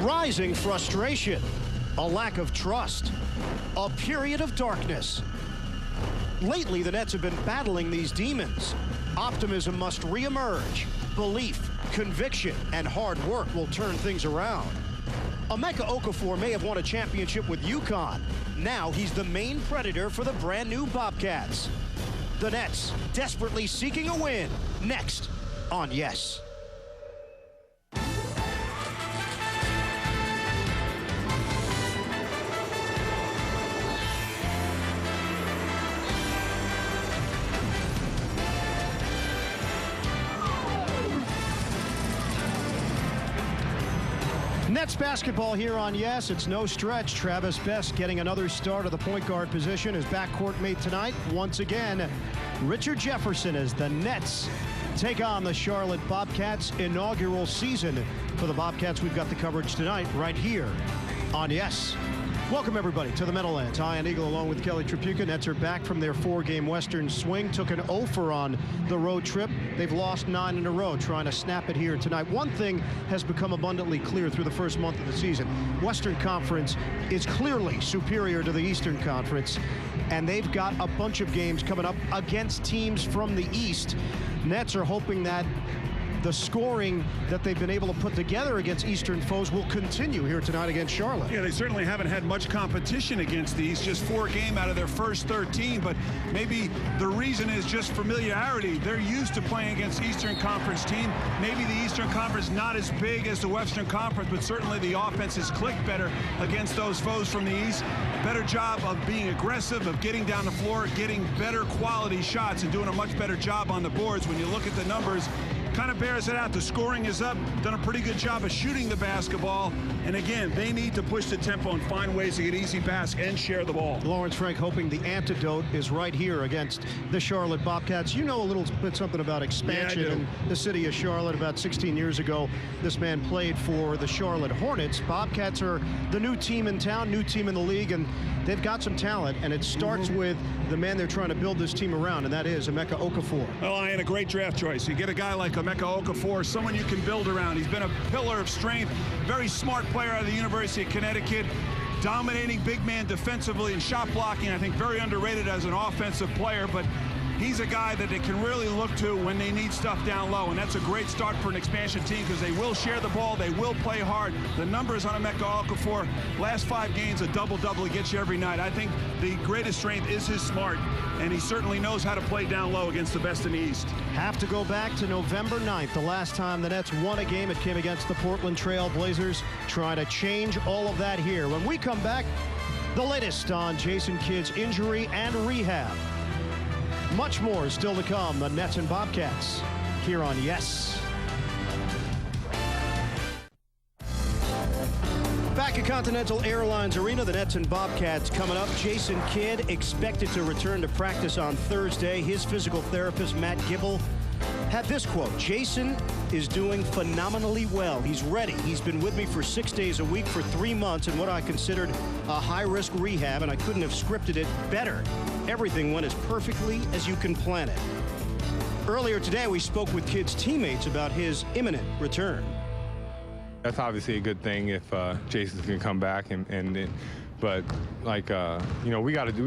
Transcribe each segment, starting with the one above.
Rising frustration, a lack of trust, a period of darkness. Lately, the Nets have been battling these demons. Optimism must reemerge. Belief, conviction, and hard work will turn things around. Emeka Okafor may have won a championship with UConn. Now he's the main predator for the brand new Bobcats. The Nets desperately seeking a win. Next on Yes. Nets basketball here on Yes. It's no stretch. Travis Best getting another start of the point guard position. His backcourt mate tonight, once again, Richard Jefferson, as the Nets take on the Charlotte Bobcats' inaugural season. For the Bobcats, we've got the coverage tonight right here on Yes. Welcome, everybody, to the Meadowlands. I and Eagle, along with Kelly Tripucka. Nets are back from their 4-game Western swing. Took an offer on the road trip. They've lost 9 in a row, trying to snap it here tonight. One thing has become abundantly clear through the first month of the season. Western Conference is clearly superior to the Eastern Conference, and they've got a bunch of games coming up against teams from the East. Nets are hoping that the scoring that they've been able to put together against Eastern foes will continue here tonight against Charlotte. Yeah, they certainly haven't had much competition against the East, just 4 games out of their first 13, but maybe the reason is just familiarity. They're used to playing against Eastern Conference team. Maybe the Eastern Conference not as big as the Western Conference, but certainly the offense has clicked better against those foes from the East. Better job of being aggressive, of getting down the floor, getting better quality shots, and doing a much better job on the boards. When you look at the numbers, kind of bears it out. The scoring is up. Done a pretty good job of shooting the basketball. And again, they need to push the tempo and find ways to get easy basket and share the ball. Lawrence Frank hoping the antidote is right here against the Charlotte Bobcats. You know a little bit something about expansion in the city of Charlotte. About 16 years ago, this man played for the Charlotte Hornets. Bobcats are the new team in town, new team in the league, and they've got some talent, and it starts with the man they're trying to build this team around, and that is Emeka Okafor. Well, and a great draft choice. You get a guy like Emeka Okafor, someone you can build around. He's been a pillar of strength, very smart player out of the University of Connecticut, dominating big man defensively and shot blocking. I think very underrated as an offensive player, but he's a guy that they can really look to when they need stuff down low, and that's a great start for an expansion team because they will share the ball, they will play hard. The numbers on Emeka Okafor, last 5 games, a double-double, he gets you every night. I think the greatest strength is his smart, and he certainly knows how to play down low against the best in the East. Have to go back to November 9th, the last time the Nets won a game. It came against the Portland Trail Blazers. Trying to change all of that here. When we come back, the latest on Jason Kidd's injury and rehab. Much more is still to come. The Nets and Bobcats here on Yes. Back at Continental Airlines Arena, the Nets and Bobcats coming up. Jason Kidd expected to return to practice on Thursday. His physical therapist, Matt Gibble, had this quote: "Jason is doing phenomenally well. He's ready. He's been with me for 6 days a week for 3 months in what I considered a high-risk rehab, and I couldn't have scripted it better. Everything went as perfectly as you can plan it." Earlier today, we spoke with Kidd's teammates about his imminent return. That's obviously a good thing if Jason's gonna come back, but like you know, we got to do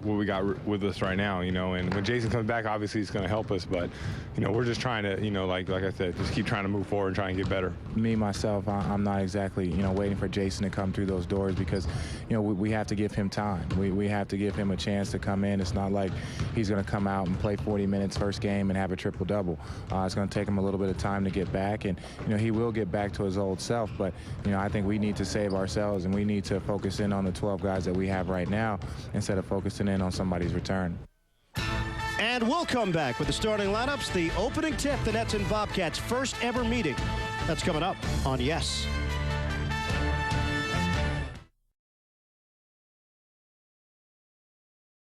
what we got with us right now, you know. And when Jason comes back, obviously it's going to help us. But you know, we're just trying to, you know, like I said, just keep trying to move forward and try and get better. Me myself, I'm not exactly, you know, waiting for Jason to come through those doors because, you know, we have to give him time. We have to give him a chance to come in. It's not like he's going to come out and play 40 minutes first game and have a triple-double. It's going to take him a little bit of time to get back, and you know, he will get back to his old self. But you know, I think we need to save ourselves, and we need to focus in on the 12 guys that we have right now instead of focusing in on somebody's return. And we'll come back with the starting lineups, the opening tip, the Nets and Bobcats' first ever meeting. That's coming up on Yes.